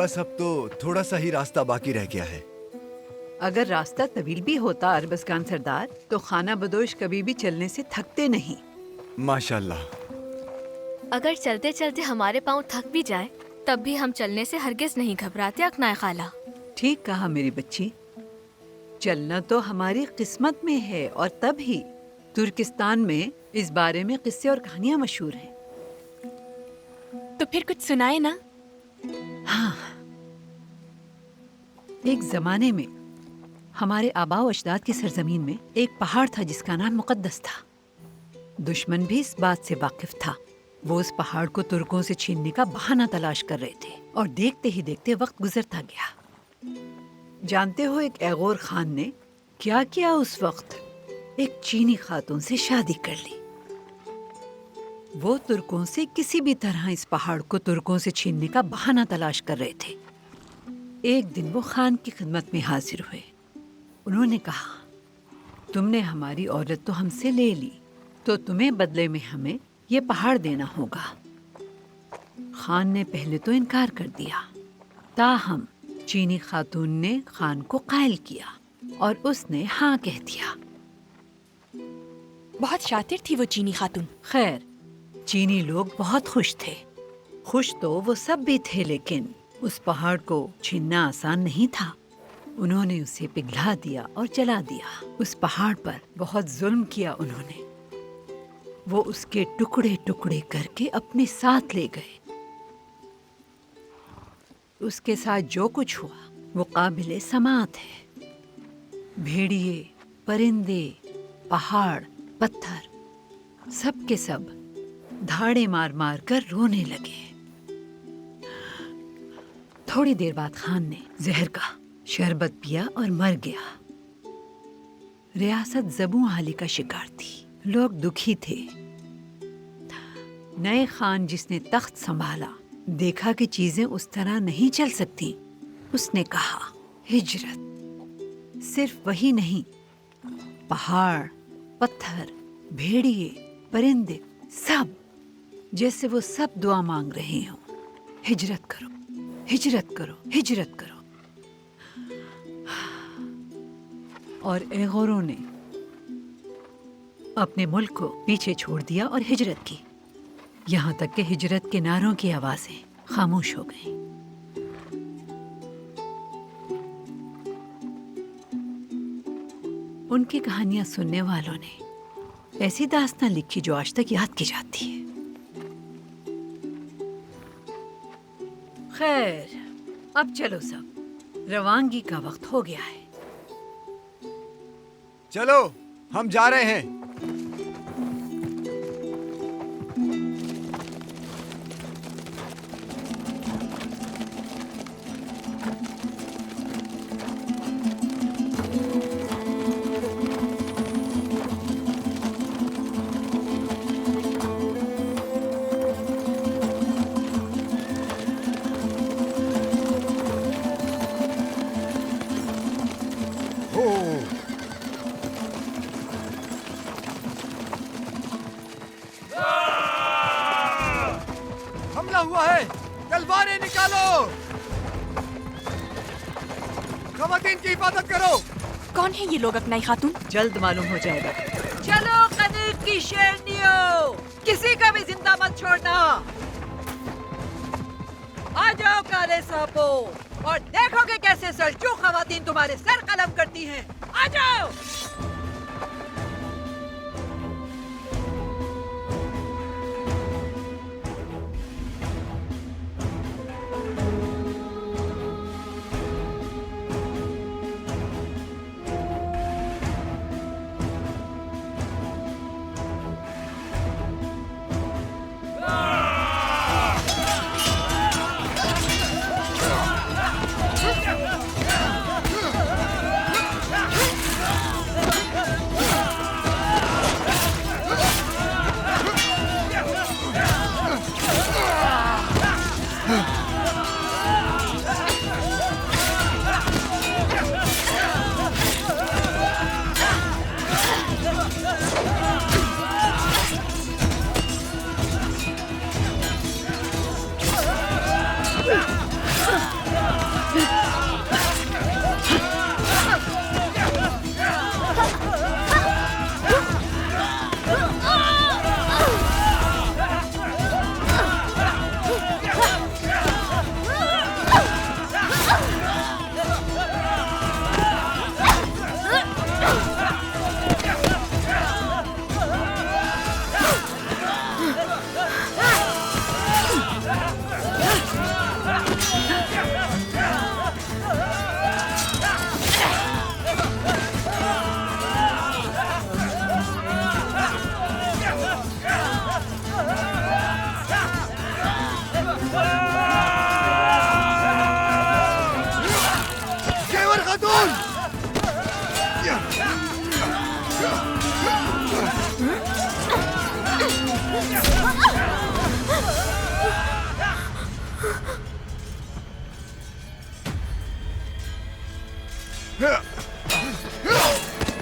बस अब तो थोड़ा सा ही रास्ता बाकी रह गया है। अगर रास्ता तवील भी होता अरबस्तान सरदार, तो खाना बदोश कभी भी चलने से थकते नहीं। माशाल्लाह। अगर चलते चलते हमारे पाँव थक भी जाए, तब भी हम चलने से हरगिज नहीं घबराते अकनाए खाला। ठीक कहा मेरी बच्ची, चलना तो हमारी किस्मत में है और तभी तुर्किस्तान में इस बारे में किस्से और कहानियां मशहूर हैं। तो फिर कुछ सुनाए ना। हाँ, एक जमाने में हमारे आबाओ अजदाद की सरजमीन में एक पहाड़ था जिसका नाम मुकद्दस था। दुश्मन भी इस बात से वाकिफ था। वो उस पहाड़ को तुर्कों से छीनने का बहाना तलाश कर रहे थे और देखते ही देखते वक्त गुजरता गया। जानते हो एक एगोर खान ने क्या किया उस वक्त? एक चीनी खातून से शादी कर ली। वो तुर्कों से किसी भी तरह इस पहाड़ को तुर्कों से छीनने का बहाना तलाश कर रहे थे। एक दिन वो खान की खिदमत में हाजिर हुए। उन्होंने कहा, तुमने हमारी औरत तो हमसे ले ली, तो तुम्हें बदले में हमें ये पहाड़ देना होगा। खान ने पहले तो इनकार कर दिया, ताहम चीनी खातून ने खान को कायल किया और उसने हाँ कह दिया। बहुत शातिर थी वो चीनी खातून। खैर, चीनी लोग बहुत खुश थे। खुश तो वो सब भी थे, लेकिन उस पहाड़ को छीनना आसान नहीं था। उन्होंने उसे पिघला दिया और जला दिया। उस पहाड़ पर बहुत जुल्म किया उन्होंने। वो उसके टुकड़े टुकड़े करके अपने साथ ले गए। उसके साथ जो कुछ हुआ वो काबिले समात है। भेड़िए, परिंदे, पहाड़, पत्थर, सब के सब धाड़े मार मार कर रोने लगे। थोड़ी देर बाद खान ने जहर का शरबत पिया और मर गया। रियासत ज़बू हाली का शिकार थी। लोग दुखी थे। नए खान जिसने तख्त संभाला, देखा कि चीजें उस तरह नहीं चल सकती। उसने कहा, हिजरत। सिर्फ वही नहीं, पहाड़, पत्थर, भेड़िए, परिंदे, सब जैसे वो सब दुआ मांग रहे हों, हिजरत करो, हिजरत करो, हिजरत करो। और एगोरों ने अपने मुल्क को पीछे छोड़ दिया और हिजरत की। यहाँ तक कि हिजरत के नारों की आवाजें खामोश हो गईं। उनकी कहानियां सुनने वालों ने ऐसी दास्तां लिखी जो आज तक याद की जाती है। खैर, अब चलो सब, रवानगी का वक्त हो गया है। चलो, हम जा रहे हैं। हमला हुआ है, तलवारें निकालो। खवातीन की हिफाजत करो। कौन है ये लोग अकनाई खातून? जल्द मालूम हो जाएगा। चलो कनीक की शेरनियों, किसी का भी जिंदा मत छोड़ना। आ जाओ काले सांपो और देखोगे कैसे सल्जूक खवातीन तुम्हारे सर कलम करती हैं। आ जाओ। खातून!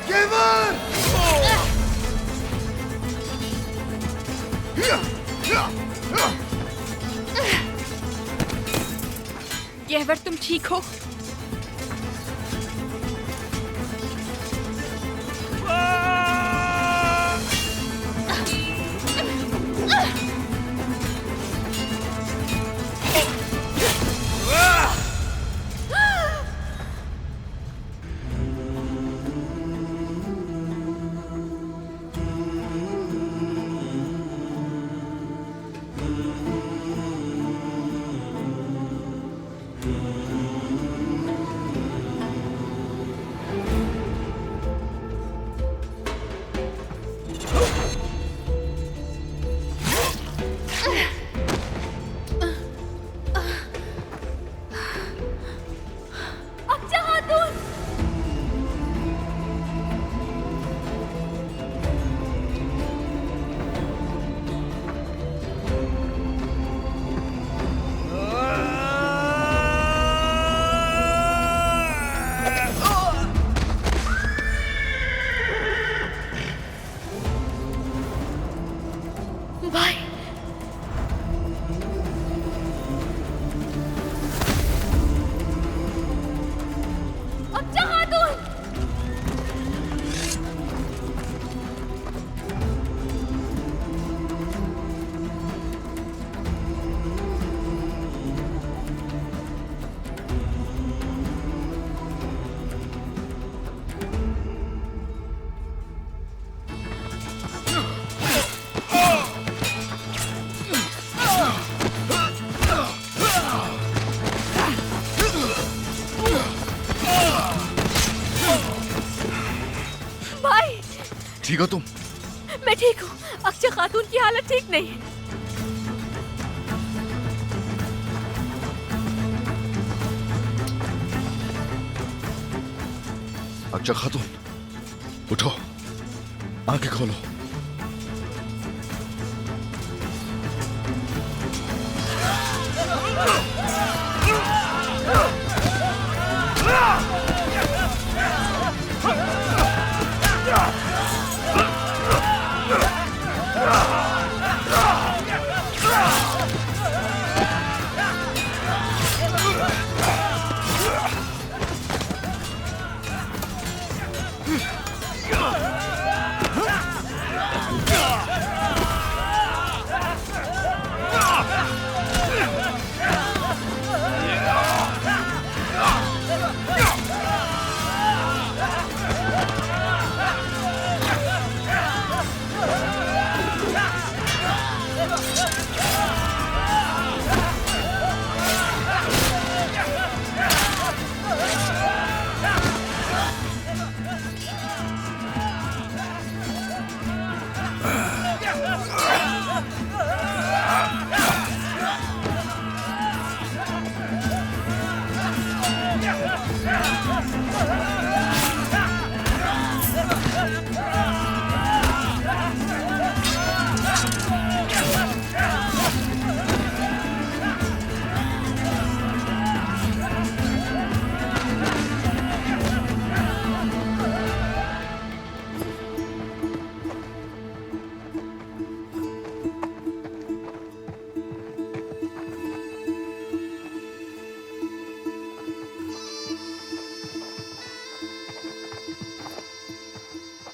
गेवर! गेवर, तुम ठीक हो? भाई, अच्छा खातून! भाई, ठीक हो तुम? मैं ठीक हूँ। अक्षय खातून की हालत ठीक नहीं है। अक्षय खातून, उठो, आंखें खोलो।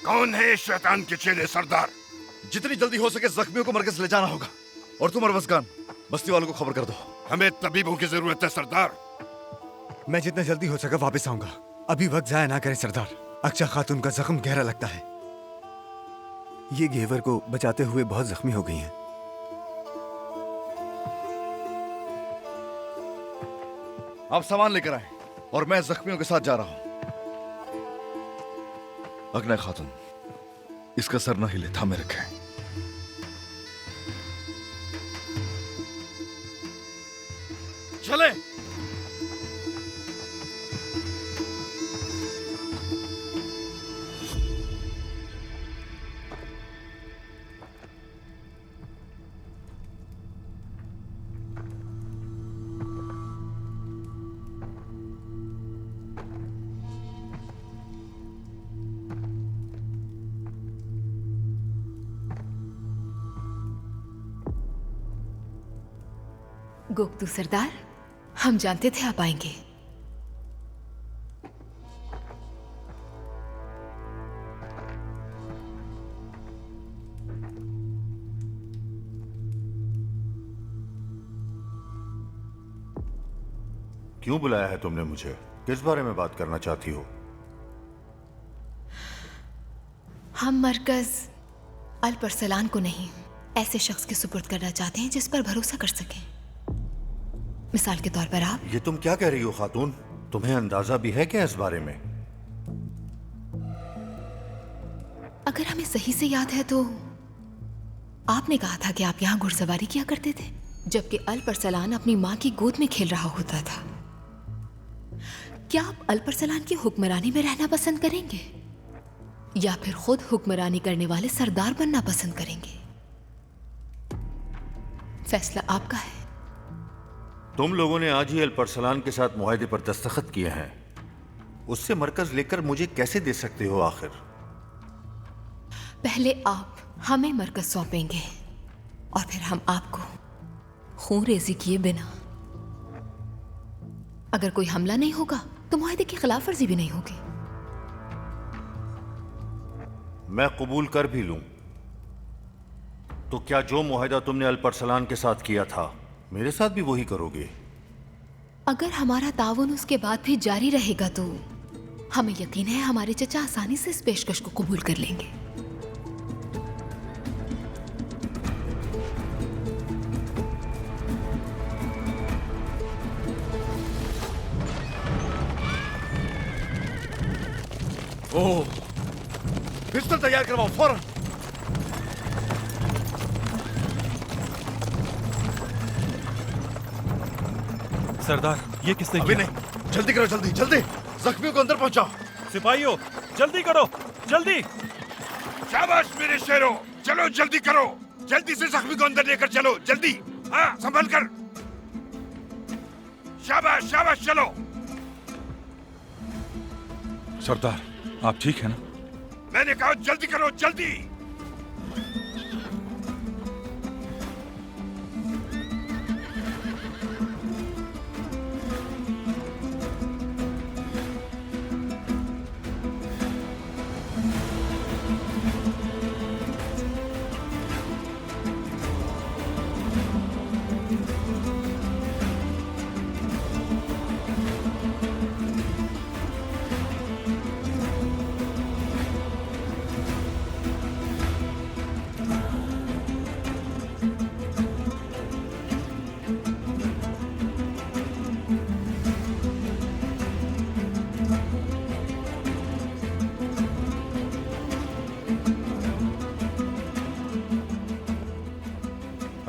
कौन है इस शैतान के चेले सरदार? जितनी जल्दी हो सके जख्मियों को मरकज ले जाना होगा। और तुम अरवस्कान, बस्ती वालों को खबर कर दो। हमें तबीबों की जरूरत है सरदार। मैं जितना जल्दी हो सका वापस आऊंगा। अभी वक्त जाया ना करें सरदार। अक्षय खातून का जख्म गहरा लगता है। ये घेवर को बचाते हुए बहुत जख्मी हो गई हैं। आप सामान लेकर आए और मैं जख्मियों के साथ जा रहा हूं। अग्नय खातून, इसका सर न हिले, थामे रखें। चले। गोक्तू सरदार, हम जानते थे आप आएंगे। क्यों बुलाया है तुमने मुझे? किस बारे में बात करना चाहती हो? हम मरकज अल-परसलान को नहीं, ऐसे शख्स के सुपुर्द करना चाहते हैं जिस पर भरोसा कर सकें। मिसाल के तौर पर आप। ये तुम क्या कह रही हो खातून? तुम्हें अंदाजा भी है क्या इस बारे में? अगर हमें सही से याद है तो आपने कहा था कि आप यहाँ घुड़सवारी किया करते थे, जबकि अल-परसलान अपनी माँ की गोद में खेल रहा होता था। क्या आप अल-परसलान की हुक्मरानी में रहना पसंद करेंगे या फिर खुद हुक्मरानी करने वाले सरदार बनना पसंद करेंगे? फैसला आपका है। तुम लोगों ने आज ही अल-परसलान के साथ मुआहदे पर दस्तखत किए हैं। उससे मरकज लेकर मुझे कैसे दे सकते हो आखिर? पहले आप हमें मरकज सौंपेंगे और फिर हम आपको खून रेजी किए बिना। अगर कोई हमला नहीं होगा तो मुआहदे की खिलाफ वर्जी भी नहीं होगी। मैं कबूल कर भी लूं तो क्या जो मुआहदा तुमने अल-परसलान के साथ किया था मेरे साथ भी वही करोगे? अगर हमारा ताउन उसके बाद भी जारी रहेगा तो हमें यकीन है हमारे चचा आसानी से इस पेशकश को कबूल कर लेंगे। ओह, पिस्टल तैयार करवाओ फौरन। सरदार, ये किसने अभी किया? नहीं, जल्दी करो, जल्दी जल्दी, जख्मियों को अंदर पहुंचाओ। सिपाहियों, जल्दी करो, जल्दी। शाबाश मेरे शेरों, चलो जल्दी करो, जल्दी से जख्मी को अंदर लेकर चलो, जल्दी। हाँ, संभल कर। शाबाश शाबाश, चलो। सरदार, आप ठीक है ना? मैंने कहा जल्दी करो, जल्दी।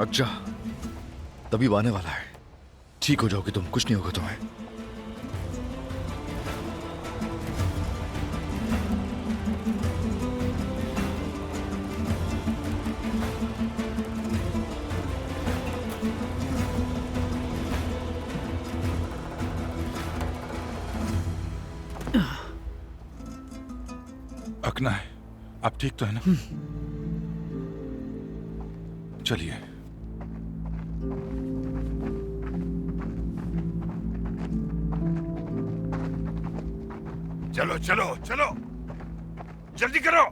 अच्छा, तबीब आने वाला है। ठीक हो जाओगे तुम, कुछ नहीं होगा तुम्हें। अकना है, आप ठीक तो है ना? चलिए। चलो चलो चलो, जल्दी करो।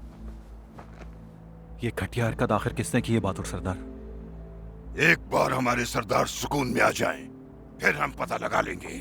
ये घटिया हरकत आखिर किसने की है बहादुर सरदार? एक बार हमारे सरदार सुकून में आ जाएं, फिर हम पता लगा लेंगे।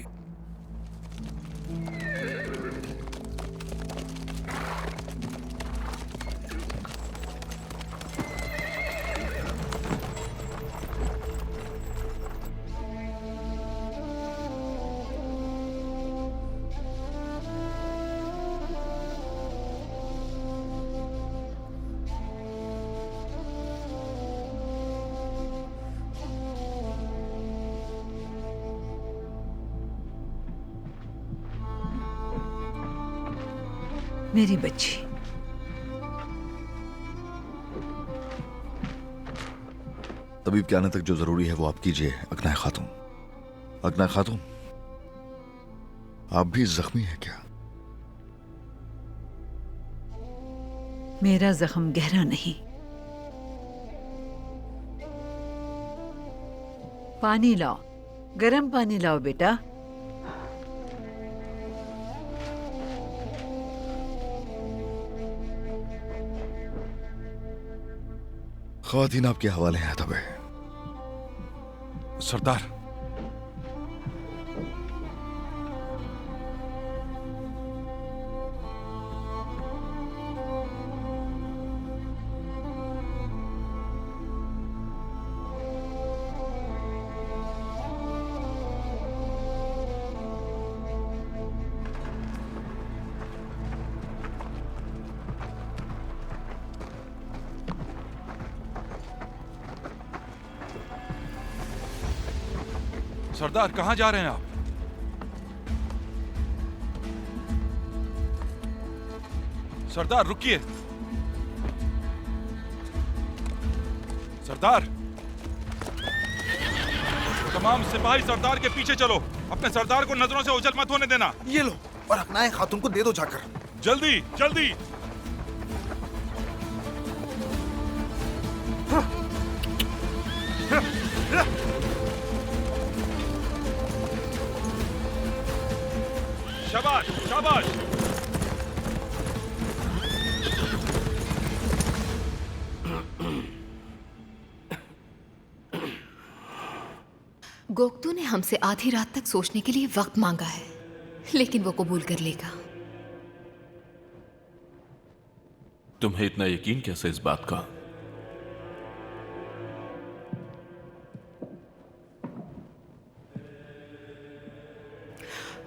मेरी बच्ची, तबीब के आने तक जो जरूरी है वो आप कीजिए। अकना खातून, अकना खातून, आप भी जख्मी हैं क्या? मेरा जख्म गहरा नहीं। पानी लाओ। गरम पानी लाओ बेटा। ख्वातीन आपके हवाले हैं तबे। सरदार, सरदार कहाँ जा रहे हैं आप? सरदार रुकिए। सरदार, तमाम सिपाही सरदार के पीछे चलो। अपने सरदार को नजरों से ओझल मत होने देना। ये लो, और अकनाए खातून को दे दो जाकर। जल्दी जल्दी। शाबाश शाबाश। गोक्तू ने हमसे आधी रात तक सोचने के लिए वक्त मांगा है, लेकिन वो कबूल कर लेगा। तुम्हें इतना यकीन कैसे इस बात का?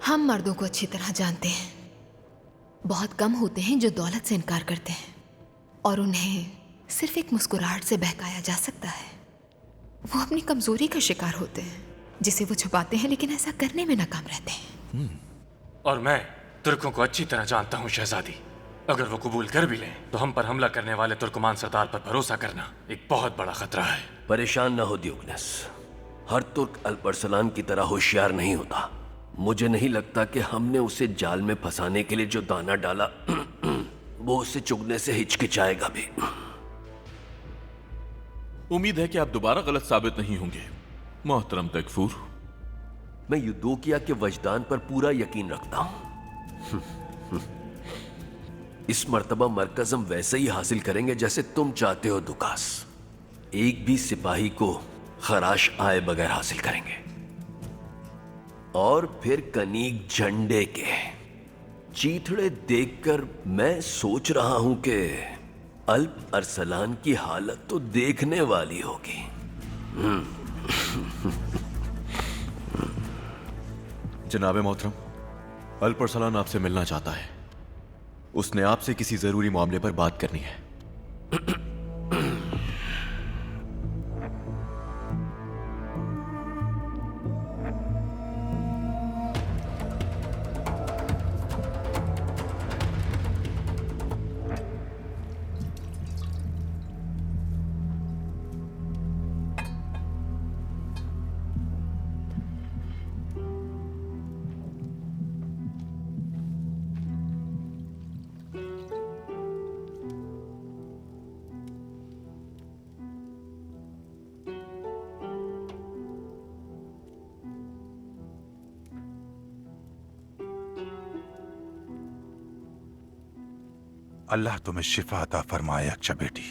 हम मर्दों को अच्छी तरह जानते हैं। बहुत कम होते हैं जो दौलत से इनकार करते हैं, और उन्हें सिर्फ एक मुस्कुराहट से बहकाया जा सकता है। वो अपनी कमजोरी का शिकार होते हैं, जिसे वो छुपाते हैं, लेकिन ऐसा करने में नाकाम रहते हैं। और मैं तुर्कों को अच्छी तरह जानता हूँ शहजादी। अगर वो कबूल कर भी लें तो हम पर हमला करने वाले तुर्कमान सरदार पर भरोसा करना एक बहुत बड़ा खतरा है। परेशान न हो दियोगनस, हर तुर्क अल्परसलान की तरह होशियार नहीं होता। मुझे नहीं लगता कि हमने उसे जाल में फंसाने के लिए जो दाना डाला वो उसे चुगने से हिचकिचाएगा भी। उम्मीद है कि आप दोबारा गलत साबित नहीं होंगे मोहतरम तकफूर। मैं यूदोकिया के वजदान पर पूरा यकीन रखता हूं। इस मर्तबा मरकज हम वैसे ही हासिल करेंगे जैसे तुम चाहते हो दुकास। एक भी सिपाही को खराश आए बगैर हासिल करेंगे, और फिर कनीक झंडे के चीथड़े देखकर मैं सोच रहा हूं कि अल्प अरसलान की हालत तो देखने वाली होगी। जनाबे मोहतरम, अल्प अरसलान आपसे मिलना चाहता है। उसने आपसे किसी जरूरी मामले पर बात करनी है। अल्लाह तुम्हें शिफा अता फरमाए अच्छा बेटी।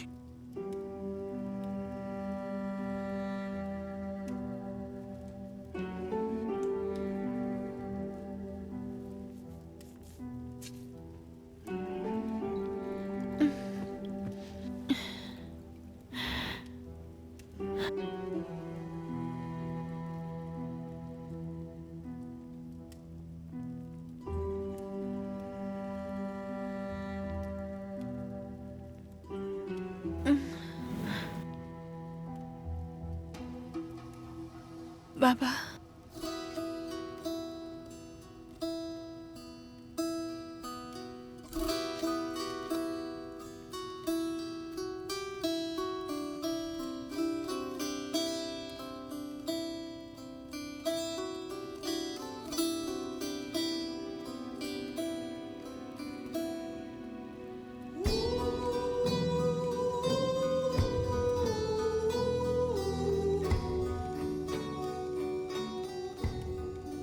बाबा,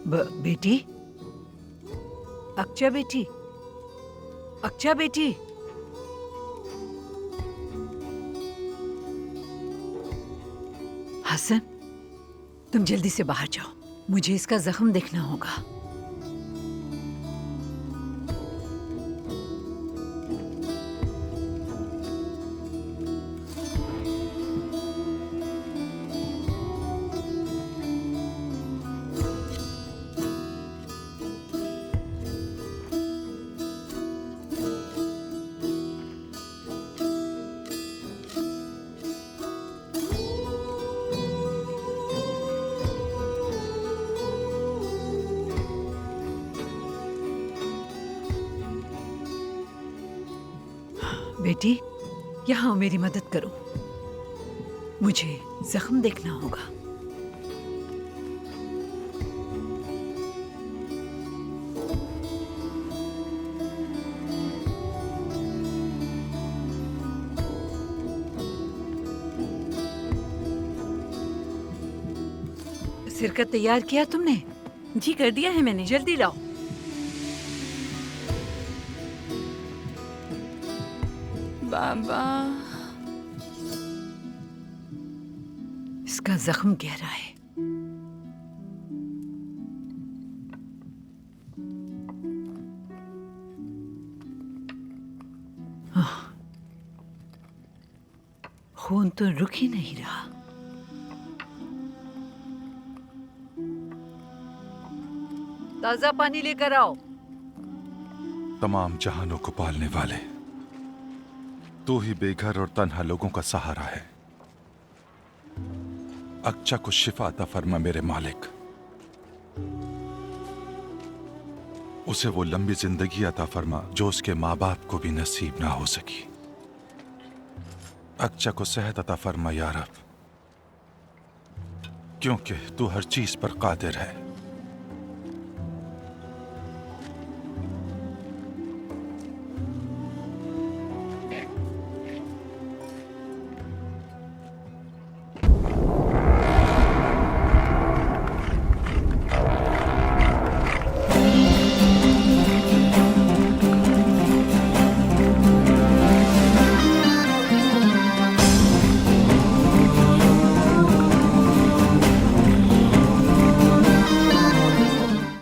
बेटी, अक्चा बेटी, अक्चा बेटी। हसन, तुम जल्दी से बाहर जाओ, मुझे इसका जख्म देखना होगा। बेटी, यहाँ मेरी मदद करो, मुझे जख्म देखना होगा। सिरकत तैयार किया तुमने? जी कर दिया है मैंने। जल्दी लाओ। बाबा, इसका जख्म गहरा है। खून तो रुक ही नहीं रहा। ताजा पानी लेकर आओ। तमाम जहानों को पालने वाले, तू ही बेघर और तन्हा लोगों का सहारा है। अक्चा को शिफा अता फरमा मेरे मालिक। उसे वो लंबी जिंदगी अता फरमा जो उसके माँ बाप को भी नसीब ना हो सकी। अक्चा को सेहत अता फरमा या रब, क्योंकि तू हर चीज पर कादिर है।